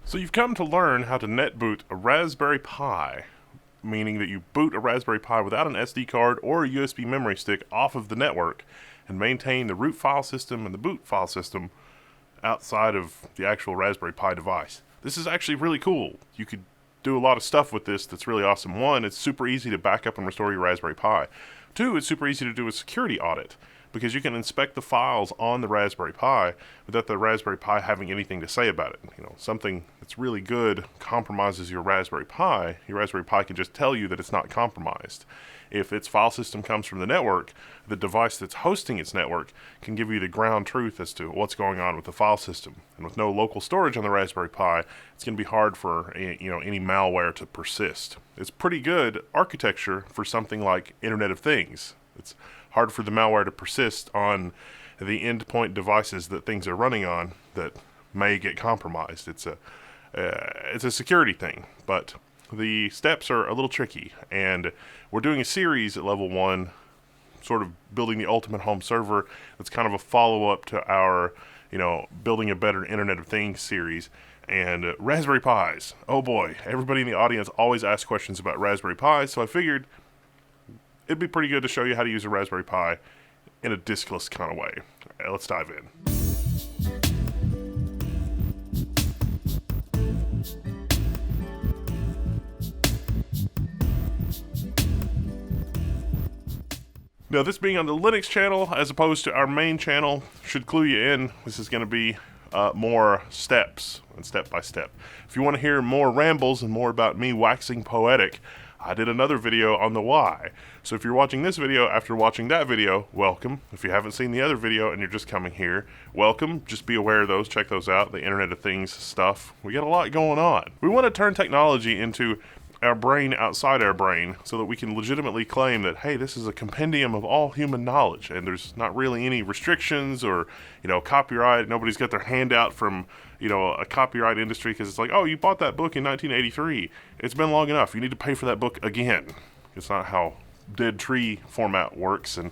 So you've come to learn how to netboot a Raspberry Pi, meaning that you boot a Raspberry Pi without an SD card or a USB memory stick off of the network and maintain the root file system and the boot file system outside of the actual Raspberry Pi device. This is actually really cool. You could do a lot of stuff with this that's really awesome. One, it's super easy to back up and restore your Raspberry Pi. Two, it's super easy to do a security audit because you can inspect the files on the Raspberry Pi without the Raspberry Pi having anything to say about it. Something that's really good compromises your Raspberry Pi can just tell you that it's not compromised. If its file system comes from the network, the device that's hosting its network can give you the ground truth as to what's going on with the file system. And with no local storage on the Raspberry Pi, it's going to be hard for any malware to persist. It's pretty good architecture for something like Internet of Things. It's hard for the malware to persist on the endpoint devices that things are running on that may get compromised. It's a security thing, but the steps are a little tricky, and we're doing a series at level 1, sort of building the ultimate home server. That's kind of a follow-up to our, building a better Internet of Things series. And Raspberry Pis, oh boy, everybody in the audience always asks questions about Raspberry Pis, so I figured it'd be pretty good to show you how to use a Raspberry Pi in a diskless kind of way. Let's dive in. Now, this being on the Linux channel as opposed to our main channel should clue you in. This is going to be more steps and step by step. If you want to hear more rambles and more about me waxing poetic, I did another video on the why. So if you're watching this video after watching that video, welcome. If you haven't seen the other video and you're just coming here, welcome. Just be aware of those. Check those out. The Internet of Things stuff. We got a lot going on. We want to turn technology into our brain outside our brain so that we can legitimately claim that, hey, this is a compendium of all human knowledge and there's not really any restrictions or, copyright. Nobody's got their hand out from, a copyright industry because it's like, oh, you bought that book in 1983. It's been long enough. You need to pay for that book again. It's not how dead tree format works. And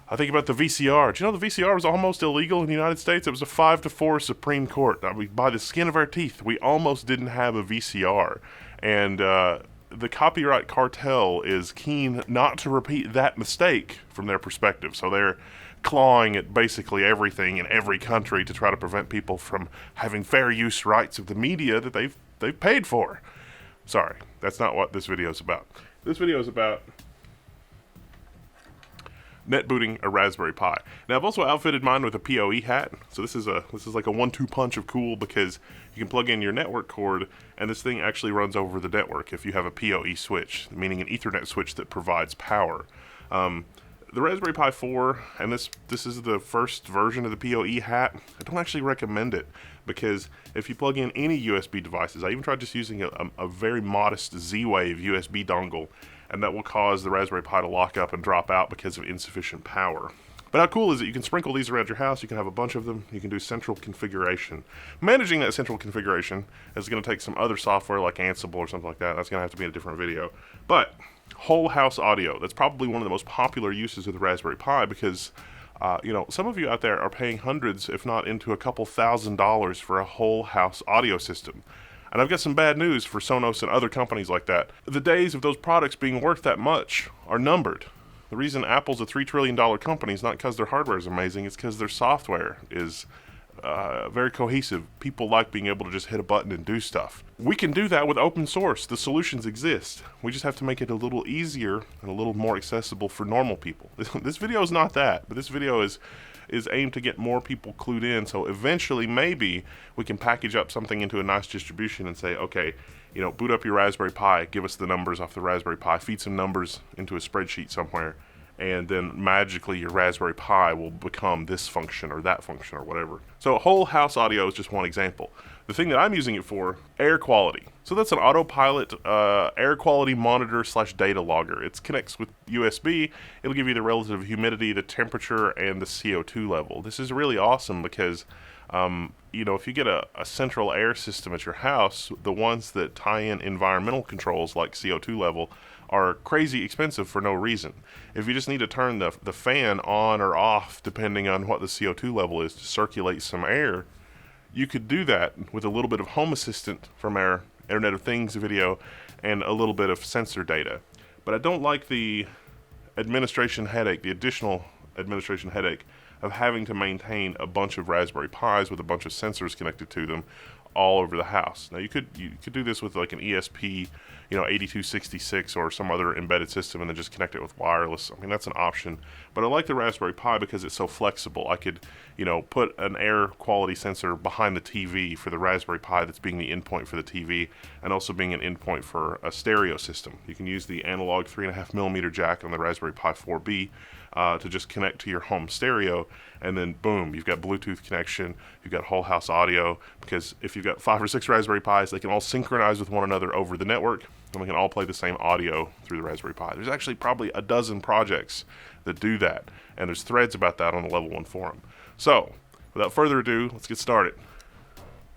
I think about the VCR. Do you know the VCR was almost illegal in the United States? It was a 5-4 Supreme Court. I mean, by the skin of our teeth, we almost didn't have a VCR. And the copyright cartel is keen not to repeat that mistake from their perspective. So they're clawing at basically everything in every country to try to prevent people from having fair use rights of the media that they've paid for. Sorry, that's not what this video is about. This video is about netbooting a Raspberry Pi. Now, I've also outfitted mine with a PoE hat. So this is like a 1-2 punch of cool because you can plug in your network cord and this thing actually runs over the network if you have a PoE switch, meaning an Ethernet switch that provides power. The Raspberry Pi 4, and this is the first version of the PoE hat, I don't actually recommend it because if you plug in any USB devices, I even tried just using a very modest Z-Wave USB dongle, and that will cause the Raspberry Pi to lock up and drop out because of insufficient power. But how cool is it? You can sprinkle these around your house, you can have a bunch of them, you can do central configuration. Managing that central configuration is going to take some other software like Ansible or something like that. That's going to have to be in a different video. But whole house audio, that's probably one of the most popular uses of the Raspberry Pi because some of you out there are paying hundreds, if not into a couple $1,000s for a whole house audio system. And I've got some bad news for Sonos and other companies like that. The days of those products being worth that much are numbered. The reason Apple's a $3 trillion company is not because their hardware is amazing, it's because their software is very cohesive. People like being able to just hit a button and do stuff. We can do that with open source. The solutions exist. We just have to make it a little easier and a little more accessible for normal people. This video is not that, but this video is aimed to get more people clued in, so eventually maybe we can package up something into a nice distribution and say, okay, boot up your Raspberry Pi, give us the numbers off the Raspberry Pi, feed some numbers into a spreadsheet somewhere, and then magically your Raspberry Pi will become this function or that function or whatever. So whole house audio is just one example. The thing that I'm using it for, air quality. So that's an autopilot air quality monitor / data logger. It connects with USB. It'll give you the relative humidity, the temperature, and the CO2 level. This is really awesome because if you get a central air system at your house, the ones that tie in environmental controls like CO2 level are crazy expensive for no reason. If you just need to turn the fan on or off depending on what the CO2 level is to circulate some air, You could do that with a little bit of Home Assistant from our Internet of Things video and a little bit of sensor data. But I don't like the administration headache, the additional administration headache of having to maintain a bunch of Raspberry Pis with a bunch of sensors connected to them all over the house. Now you could do this with like an ESP, 8266 or some other embedded system, and then just connect it with wireless. I mean, that's an option. But I like the Raspberry Pi because it's so flexible. I could, put an air quality sensor behind the TV for the Raspberry Pi that's being the endpoint for the TV, and also being an endpoint for a stereo system. You can use the analog 3.5mm jack on the Raspberry Pi 4B to just connect to your home stereo, and then boom, you've got Bluetooth connection, you've got whole house audio, because if you've got 5 or 6 Raspberry Pis, they can all synchronize with one another over the network, and we can all play the same audio through the Raspberry Pi. There's actually probably a dozen projects that do that, and there's threads about that on the Level 1 forum. So, without further ado, let's get started.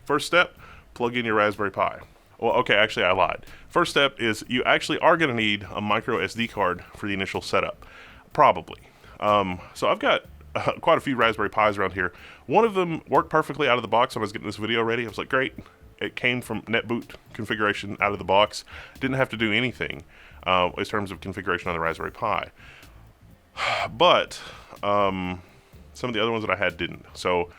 First step, plug in your Raspberry Pi. Well, okay, actually I lied. First step is you actually are going to need a micro SD card for the initial setup. Probably. So I've got quite a few Raspberry Pis around here. One of them worked perfectly out of the box when I was getting this video ready. I was like, great. It came from NetBoot configuration out of the box. Didn't have to do anything in terms of configuration on the Raspberry Pi. But some of the other ones that I had didn't. So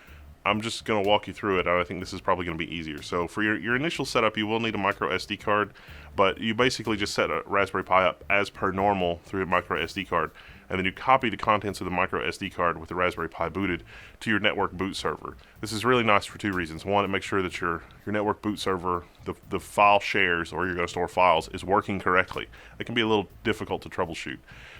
I'm just going to walk you through it, and I think this is probably going to be easier. So for your initial setup, you will need a micro SD card, but you basically just set a Raspberry Pi up as per normal through a micro SD card, and then you copy the contents of the micro SD card with the Raspberry Pi booted to your network boot server. This is really nice for 2 reasons. One, it makes sure that your network boot server, the file shares, or you're going to store files, is working correctly. It can be a little difficult to troubleshoot.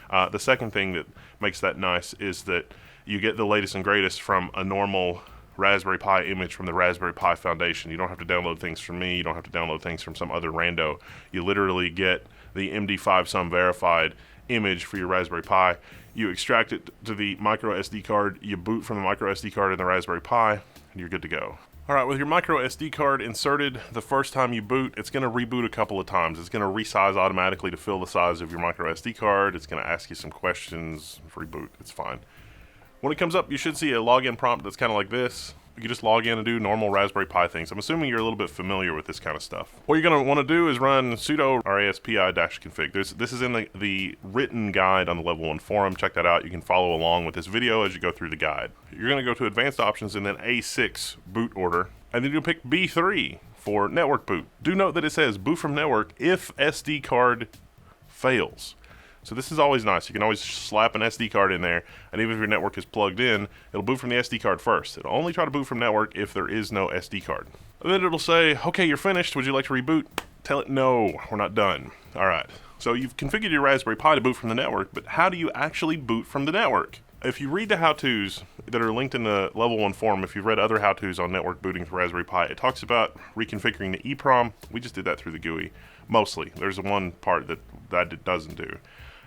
The second thing that makes that nice is that you get the latest and greatest from a normal Raspberry Pi image from the Raspberry Pi Foundation. You don't have to download things from me. You don't have to download things from some other rando. You literally get the MD5 Sum verified image for your Raspberry Pi. You extract it to the micro SD card. You boot from the micro SD card in the Raspberry Pi, and you're good to go. All right, with your micro SD card inserted the first time you boot, it's going to reboot a couple of times. It's going to resize automatically to fill the size of your micro SD card. It's going to ask you some questions. Reboot, it's fine. When it comes up, you should see a login prompt that's kind of like this. You can just log in and do normal Raspberry Pi things. I'm assuming you're a little bit familiar with this kind of stuff. What you're going to want to do is run sudo raspi-config. This is in the written guide on the Level 1 forum. Check that out. You can follow along with this video as you go through the guide. You're going to go to advanced options and then A6 boot order. And then you'll pick B3 for network boot. Do note that it says boot from network if SD card fails. So this is always nice. You can always slap an SD card in there, and even if your network is plugged in, it'll boot from the SD card first. It'll only try to boot from network if there is no SD card. And then it'll say, okay, you're finished. Would you like to reboot? Tell it, no, we're not done. All right. So you've configured your Raspberry Pi to boot from the network, but how do you actually boot from the network? If you read the how-tos that are linked in the Level 1 forum, if you've read other how-tos on network booting for Raspberry Pi, it talks about reconfiguring the EEPROM. We just did that through the GUI, mostly. There's one part that it doesn't do.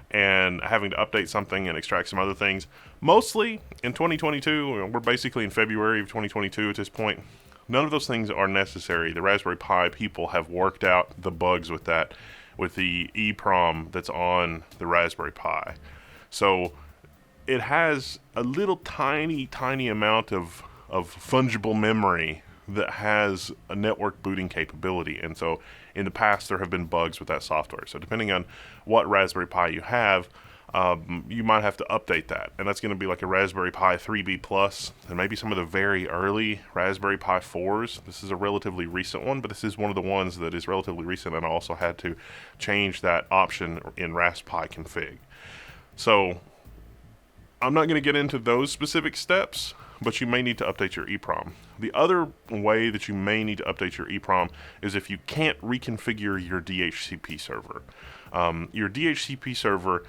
And having to update something and extract some other things. Mostly in 2022, we're basically in February of 2022 at this point. None of those things are necessary. The Raspberry Pi people have worked out the bugs with that, with the EEPROM that's on the Raspberry Pi. So it has a little tiny amount of fungible memory that has a network booting capability, and so in the past there have been bugs with that software. So depending on what Raspberry Pi you have, you might have to update that, and that's going to be like a Raspberry Pi 3B Plus, and maybe some of the very early Raspberry Pi 4s. This is a relatively recent one, but this is one of the ones that is relatively recent, and I also had to change that option in Raspi config. So I'm not going to get into those specific steps, but you may need to update your EEPROM. The other way that you may need to update your EEPROM is if you can't reconfigure your DHCP server. Your DHCP server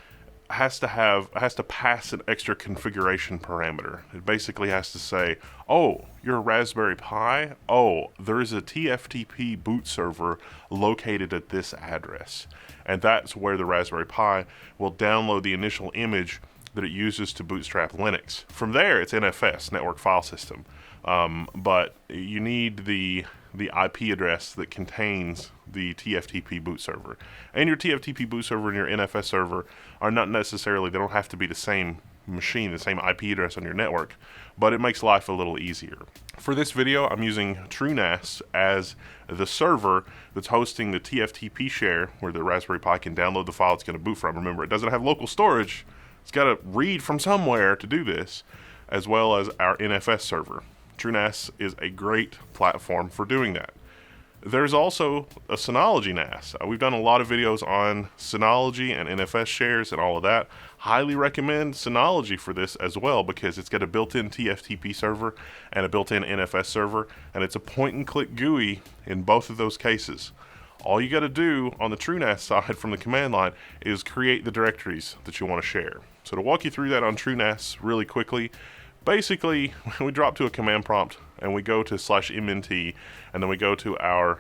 has to pass an extra configuration parameter. It basically has to say, oh, you're a Raspberry Pi? Oh, there is a TFTP boot server located at this address. And that's where the Raspberry Pi will download the initial image that it uses to bootstrap Linux. From there, it's NFS, Network File System. But you need the IP address that contains the TFTP boot server. And your TFTP boot server and your NFS server are not necessarily, they don't have to be the same machine, the same IP address on your network, but it makes life a little easier. For this video, I'm using TrueNAS as the server that's hosting the TFTP share where the Raspberry Pi can download the file it's going to boot from. Remember, it doesn't have local storage. It's got to read from somewhere to do this, as well as our NFS server. TrueNAS is a great platform for doing that. There's also a Synology NAS. We've done a lot of videos on Synology and NFS shares and all of that. Highly recommend Synology for this as well because it's got a built-in TFTP server and a built-in NFS server, and it's a point-and-click GUI in both of those cases. All you got to do on the TrueNAS side from the command line is create the directories that you want to share. So to walk you through that on TrueNAS really quickly, basically we drop to a command prompt and we go to /mnt, and then we go to our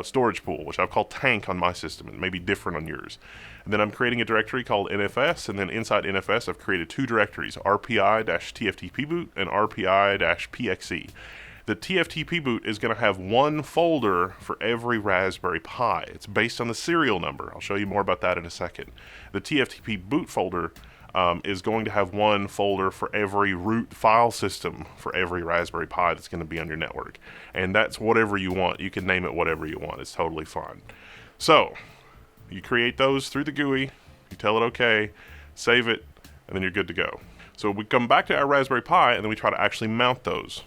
storage pool, which I've called tank on my system. It may be different on yours. And then I'm creating a directory called NFS, and then inside NFS I've created two directories, RPI-TFTPboot and RPI-PXE. The TFTP boot is going to have one folder for every Raspberry Pi. It's based on the serial number. I'll show you more about that in a second. The TFTP boot folder is going to have one folder for every root file system for every Raspberry Pi that's going to be on your network. And that's whatever you want. You can name it whatever you want. It's totally fine. So, you create those through the GUI, you tell it okay, save it, and then you're good to go. So we come back to our Raspberry Pi, and then we try to actually mount those.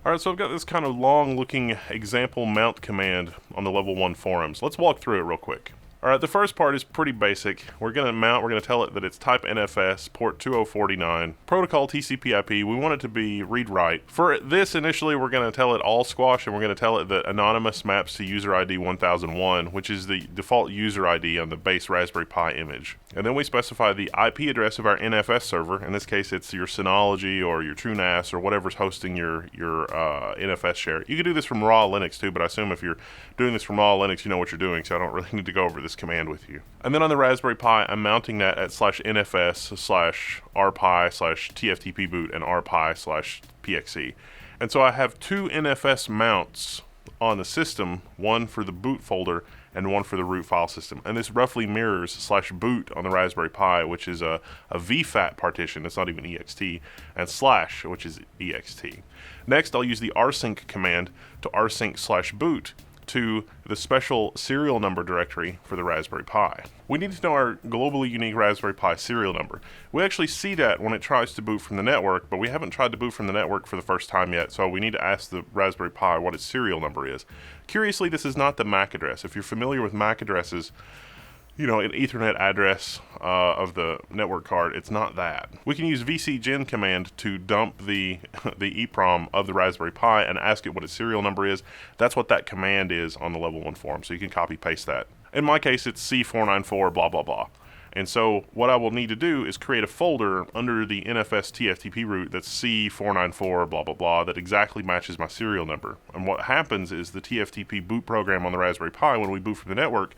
Alright, so I've got this kind of long-looking example mount command on the level 1 forums. Let's walk through it real quick. Alright, the first part is pretty basic. We're going to tell it that it's type NFS, port 2049, protocol TCP/IP. We want it to be read-write. For this, initially, we're going to tell it all squash, and we're going to tell it that anonymous maps to user ID 1001, which is the default user ID on the base Raspberry Pi image. And then we specify the IP address of our NFS server. In this case, it's your Synology or your TrueNAS or whatever's hosting your NFS share. You can do this from raw Linux too, but I assume if you're doing this from raw Linux, you know what you're doing, so I don't really need to go over this command with you. And then on the Raspberry Pi, I'm mounting that at /NFS/RPI/TFTPboot and RPI/PXE. And so I have two NFS mounts on the system, one for the boot folder and one for the root file system. And this roughly mirrors /boot on the Raspberry Pi, which is a VFAT partition, it's not even ext, and /, which is ext. Next, I'll use the rsync command to rsync/boot to the special serial number directory for the Raspberry Pi. We need to know our globally unique Raspberry Pi serial number. We actually see that when it tries to boot from the network, but we haven't tried to boot from the network for the first time yet, so we need to ask the Raspberry Pi what its serial number is. Curiously, this is not the MAC address. If you're familiar with MAC addresses, you know, an Ethernet address of the network card, it's not that. We can use vcgen command to dump the EEPROM of the Raspberry Pi and ask it what its serial number is. That's what that command is on the level 1 forum, so you can copy paste that. In my case, it's C494 blah blah blah. And so what I will need to do is create a folder under the NFS TFTP root that's C494 blah blah blah that exactly matches my serial number. And what happens is the TFTP boot program on the Raspberry Pi, when we boot from the network,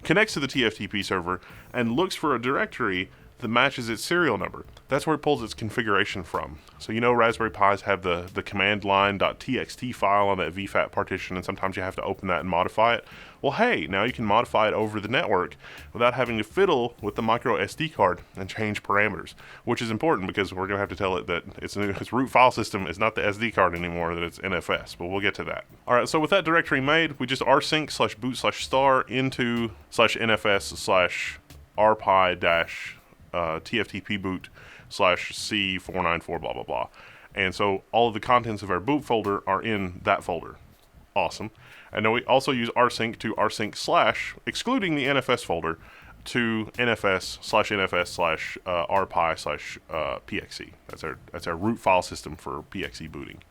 connects to the TFTP server and looks for a directory that matches its serial number. That's where it pulls its configuration from. So you know Raspberry Pis have the command line.txt file on that VFAT partition, and sometimes you have to open that and modify it. Well, hey, now you can modify it over the network without having to fiddle with the micro SD card and change parameters, which is important because we're going to have to tell it that its root file system is not the SD card anymore, that it's NFS, but we'll get to that. Alright, so with that directory made, we just rsync/boot/star into /NFS/RPI-TFTPboot /C494 blah blah blah. And so all of the contents of our boot folder are in that folder. Awesome. And then we also use rsync to rsync/ excluding the NFS folder to NFS/NFS/RPI/PXE. That's our root file system for PXE booting.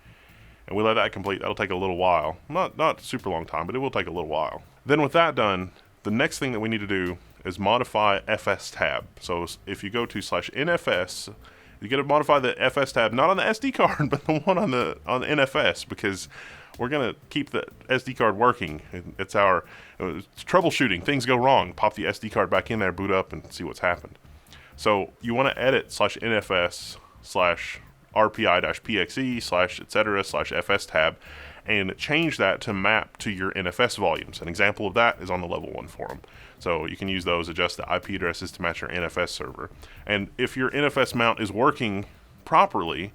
And we let that complete. That'll take a little while. Not super long time, but it will take a little while. Then with that done, the next thing that we need to do is modify FS tab. So if you go to /NFS, you got to modify the FS tab, not on the SD card, but the one on the NFS, because we're going to keep the SD card working. It's troubleshooting. Things go wrong. Pop the SD card back in there, boot up, and see what's happened. So you want to edit /NFS/RPI-PXE /etc//FS tab, and change that to map to your NFS volumes. An example of that is on the level 1 forum. So you can use those, adjust the IP addresses to match your NFS server. And if your NFS mount is working properly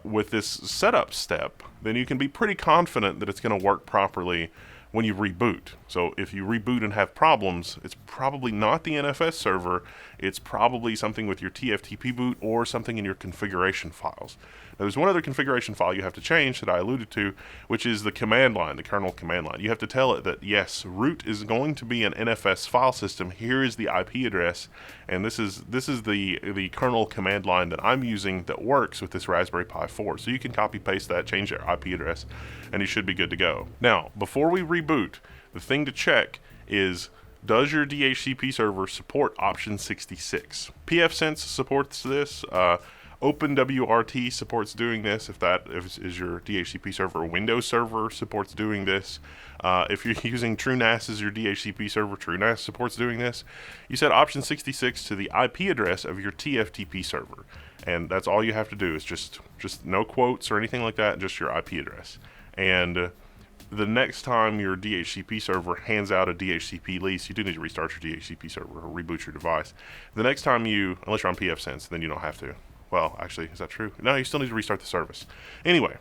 with this setup step, then you can be pretty confident that it's going to work properly when you reboot. So if you reboot and have problems, it's probably not the NFS server, it's probably something with your TFTP boot or something in your configuration files. Now there's one other configuration file you have to change that I alluded to, which is the command line, the kernel command line. You have to tell it that yes, root is going to be an NFS file system, here is the IP address, and this is the kernel command line that I'm using that works with this Raspberry Pi 4. So you can copy paste that, change your IP address, and you should be good to go. Now, before we reboot, the thing to check is, does your DHCP server support option 66? pfSense supports this. OpenWRT supports doing this if that is your DHCP server. Windows Server supports doing this. If you're using TrueNAS as your DHCP server, TrueNAS supports doing this. You set option 66 to the IP address of your TFTP server, and that's all you have to do is just no quotes or anything like that, just your IP address. And the next time your DHCP server hands out a DHCP lease, you do need to restart your DHCP server or reboot your device. The next time you, unless you're on pfSense, then you don't have to. Well, actually, is that true? No, you still need to restart the service. Anyway,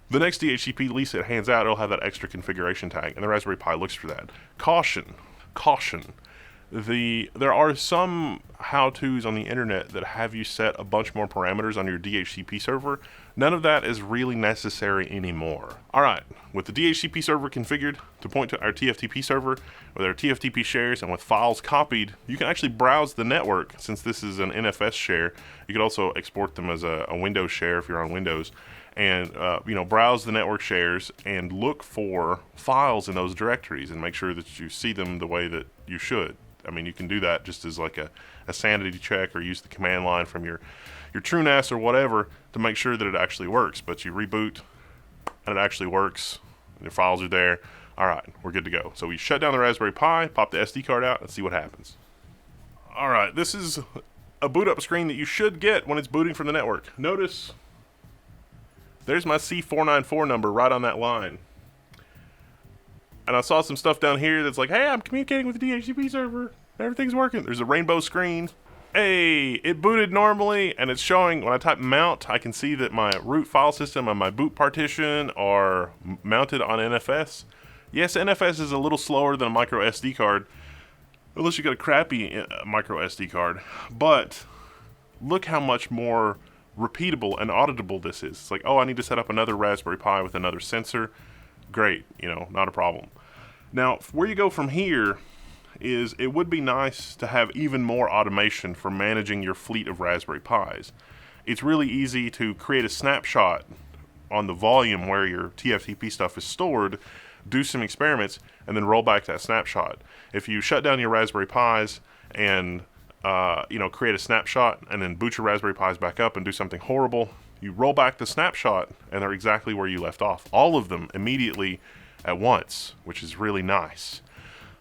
the next DHCP lease it hands out, it'll have that extra configuration tag, and the Raspberry Pi looks for that. Caution. There are some how-tos on the internet that have you set a bunch more parameters on your DHCP server. None of that is really necessary anymore. Alright, with the DHCP server configured to point to our TFTP server, with our TFTP shares and with files copied, you can actually browse the network. Since this is an NFS share, you could also export them as a Windows share if you're on Windows, and browse the network shares and look for files in those directories and make sure that you see them the way that you should. I mean, you can do that just as like a sanity check, or use the command line from your TrueNAS or whatever to make sure that it actually works. But you reboot and it actually works, and your files are there. All right, we're good to go. So we shut down the Raspberry Pi, pop the SD card out, and see what happens. All right, this is a boot up screen that you should get when it's booting from the network. Notice there's my C494 number right on that line. And I saw some stuff down here that's like, hey, I'm communicating with the DHCP server. Everything's working. There's a rainbow screen. Hey, it booted normally, and it's showing, when I type mount, I can see that my root file system and my boot partition are mounted on NFS. Yes, NFS is a little slower than a micro SD card, unless you got a crappy micro SD card. But look how much more repeatable and auditable this is. It's like, oh, I need to set up another Raspberry Pi with another sensor. Great, not a problem. Now, where you go from here is, it would be nice to have even more automation for managing your fleet of Raspberry Pis. It's really easy to create a snapshot on the volume where your TFTP stuff is stored, do some experiments, and then roll back that snapshot. If you shut down your Raspberry Pis and create a snapshot and then boot your Raspberry Pis back up and do something horrible, you roll back the snapshot and they're exactly where you left off. All of them immediately at once, which is really nice.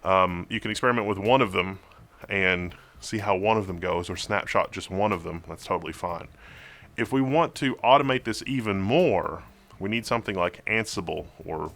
You can experiment with one of them and see how one of them goes, or snapshot just one of them. That's totally fine. If we want to automate this even more, we need something like Ansible, or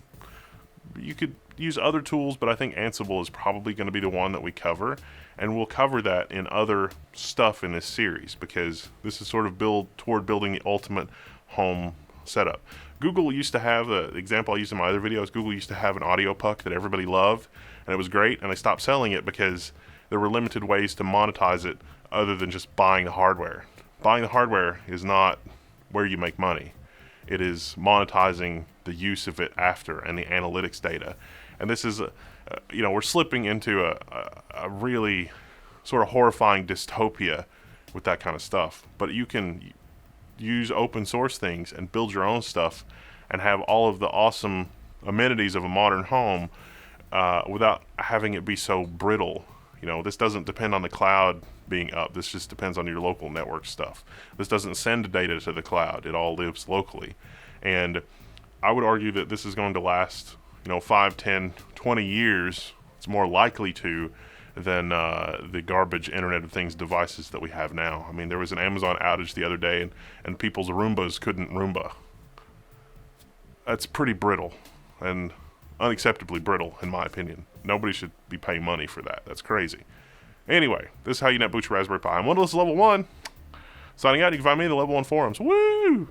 you could use other tools, but I think Ansible is probably going to be the one that we cover, and we'll cover that in other stuff in this series, because this is sort of toward building the ultimate home setup. Google used to have, the example I used in my other videos, Google used to have an audio puck that everybody loved, and it was great, and they stopped selling it because there were limited ways to monetize it other than just buying the hardware. Buying the hardware is not where you make money. It is monetizing the use of it after, and the analytics data. And this is, we're slipping into a really sort of horrifying dystopia with that kind of stuff. But you can use open source things and build your own stuff and have all of the awesome amenities of a modern home without having it be so brittle. This doesn't depend on the cloud being up. This just depends on your local network stuff. This doesn't send data to the cloud. It all lives locally. And I would argue that this is going to last 5, 10, 20 years. It's more likely to than the garbage Internet of Things devices that we have now. I mean, there was an Amazon outage the other day, and people's Roombas couldn't Roomba. That's pretty brittle and unacceptably brittle, in my opinion. Nobody should be paying money for that. That's crazy. Anyway, this is how you netboot your Raspberry Pi. I'm Windowless Level 1. Signing out. You can find me in the Level 1 forums. Woo!